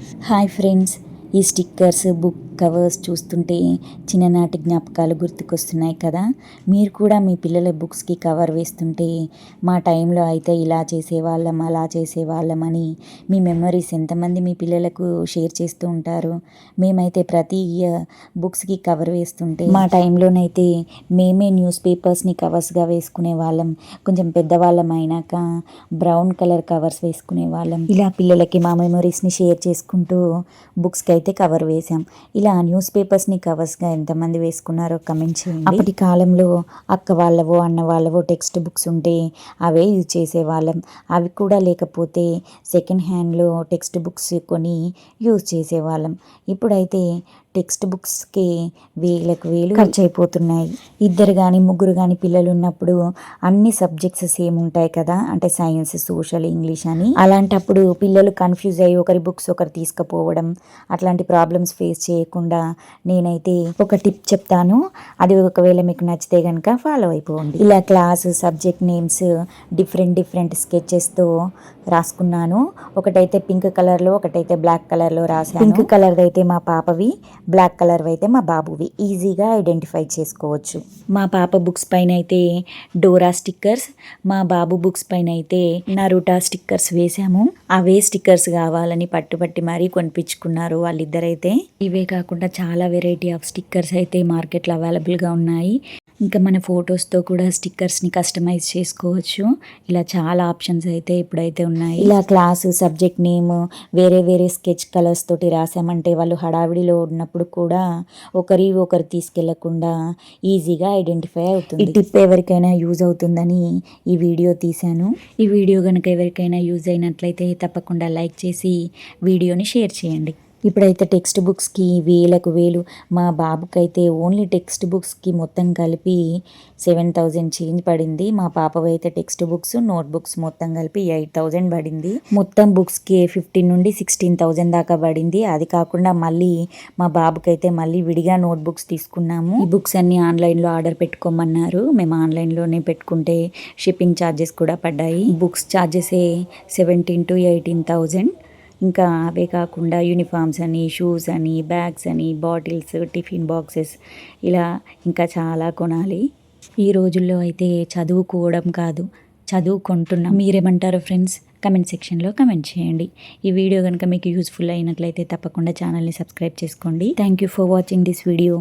Hi friends, ఈ stickers book covers చూస్తుంటే చిన్ననాటి జ్ఞాపకాలు గుర్తుకొస్తున్నాయి కదా. మీరు కూడా మీ పిల్లల బుక్స్కి కవర్ వేస్తుంటే మా టైంలో అయితే ఇలా చేసేవాళ్ళం అలా చేసేవాళ్ళం అని మీ మెమరీస్ ఎంతమంది మీ పిల్లలకు షేర్ చేస్తూ ఉంటారు. మేమైతే ప్రతి బుక్స్కి కవర్ వేస్తుంటే మా టైంలోనైతే మేమే న్యూస్ పేపర్స్ని కవర్స్గా వేసుకునే వాళ్ళం. కొంచెం పెద్దవాళ్ళం అయినాక బ్రౌన్ కలర్ కవర్స్ వేసుకునే వాళ్ళం. ఇలా పిల్లలకి మా మెమరీస్ని షేర్ చేసుకుంటూ బుక్స్కి అయితే కవర్ వేసాం. ఇలా న్యూస్ పేపర్స్ని కవర్స్గా ఎంతమంది వేసుకున్నారో కమెంట్ చేయండి. అప్పటి కాలంలో అక్క వాళ్ళవో అన్న వాళ్ళవో టెక్స్ట్ బుక్స్ ఉంటే అవే యూజ్ చేసేవాళ్ళం. అవి కూడా లేకపోతే సెకండ్ హ్యాండ్లో టెక్స్ట్ బుక్స్ కొని యూజ్ చేసేవాళ్ళం. ఇప్పుడైతే టెక్స్ట్ బుక్స్కి వేలకు వేలు ఖర్చు అయిపోతున్నాయి. ఇద్దరు కానీ ముగ్గురు కానీ పిల్లలు ఉన్నప్పుడు అన్ని సబ్జెక్ట్స్ సేమ్ ఉంటాయి కదా, అంటే సైన్స్, సోషల్, ఇంగ్లీష్ అని. అలాంటప్పుడు పిల్లలు కన్ఫ్యూజ్ అయ్యి ఒకరి బుక్స్ ఒకరు తీసుకుపోవడం, అట్లాంటి ప్రాబ్లమ్స్ ఫేస్ చేయకుండా నేనైతే ఒక టిప్ చెప్తాను. అది ఒకవేళ మీకు నచ్చితే కనుక ఫాలో అయిపోండి. ఇలా క్లాస్ సబ్జెక్ట్ నేమ్స్ డిఫరెంట్ స్కెచెస్తో రాసుకున్నాను. ఒకటైతే పింక్ కలర్లో, ఒకటైతే బ్లాక్ కలర్లో రాశాను. పింక్ కలర్ అయితే మా పాపవి, బ్లాక్ కలర్ అయితే మా బాబువి. ఈజీగా ఐడెంటిఫై చేసుకోవచ్చు. మా పాప బుక్స్ పైన అయితే డోరా స్టిక్కర్స్, మా బాబు బుక్స్ పైన అయితే నరుటా స్టిక్కర్స్ వేసాము. అవే స్టిక్కర్స్ కావాలని పట్టుబట్టి మరీ కొనిపించుకున్నారు వాళ్ళిద్దరైతే. ఇవే కాకుండా చాలా వెరైటీ ఆఫ్ స్టిక్కర్స్ అయితే మార్కెట్లో అవైలబుల్గా ఉన్నాయి. ఇంకా మన ఫొటోస్తో కూడా స్టిక్కర్స్ని కస్టమైజ్ చేసుకోవచ్చు. ఇలా చాలా ఆప్షన్స్ అయితే ఇప్పుడైతే ఉన్నాయి. ఇలా క్లాసు సబ్జెక్ట్ నేమ్ వేరే స్కెచ్ కలర్స్ తోటి రాసామంటే వాళ్ళు హడావిడిలో ఉన్నప్పుడు కూడా ఒకరు తీసుకెళ్లకుండా ఈజీగా ఐడెంటిఫై అవుతుంది. ఈ టిప్ ఎవరికైనా యూజ్ అవుతుందని ఈ వీడియో తీశాను. ఈ వీడియో కనుక ఎవరికైనా యూజ్ అయినట్లయితే తప్పకుండా లైక్ చేసి వీడియోని షేర్ చేయండి. ఇప్పుడైతే టెక్స్ట్ బుక్స్కి వేలకు వేలు. మా బాబుకైతే ఓన్లీ టెక్స్ట్ బుక్స్కి మొత్తం కలిపి 7,000 చేంజ్ పడింది. మా పాపవి అయితే టెక్స్ట్ బుక్స్, నోట్ బుక్స్ మొత్తం కలిపి 8,000 పడింది. మొత్తం బుక్స్కి 15 నుండి 16,000 దాకా పడింది. అది కాకుండా మళ్ళీ మా బాబుకైతే మళ్ళీ విడిగా నోట్ బుక్స్ తీసుకున్నాము. ఈ బుక్స్ అన్ని ఆన్లైన్లో ఆర్డర్ పెట్టుకోమన్నారు. మేము ఆన్లైన్లోనే పెట్టుకుంటే షిప్పింగ్ ఛార్జెస్ కూడా పడ్డాయి. బుక్స్ ఛార్జెసే 17,000 to 18,000. ఇంకా అవే కాకుండా యూనిఫామ్స్ అని, షూస్ అని, బ్యాగ్స్ అని, బాటిల్స్, టిఫిన్ బాక్సెస్, ఇలా ఇంకా చాలా కొనాలి. ఈ రోజుల్లో అయితే చదువుకోవడం కాదు, చదువుకుంటున్నాం. మీరేమంటారు ఫ్రెండ్స్? కమెంట్ సెక్షన్లో కమెంట్ చేయండి. ఈ వీడియో కనుక మీకు యూస్ఫుల్ అయినట్లయితే తప్పకుండా ఛానల్ని సబ్స్క్రైబ్ చేసుకోండి. Thank you for watching this video.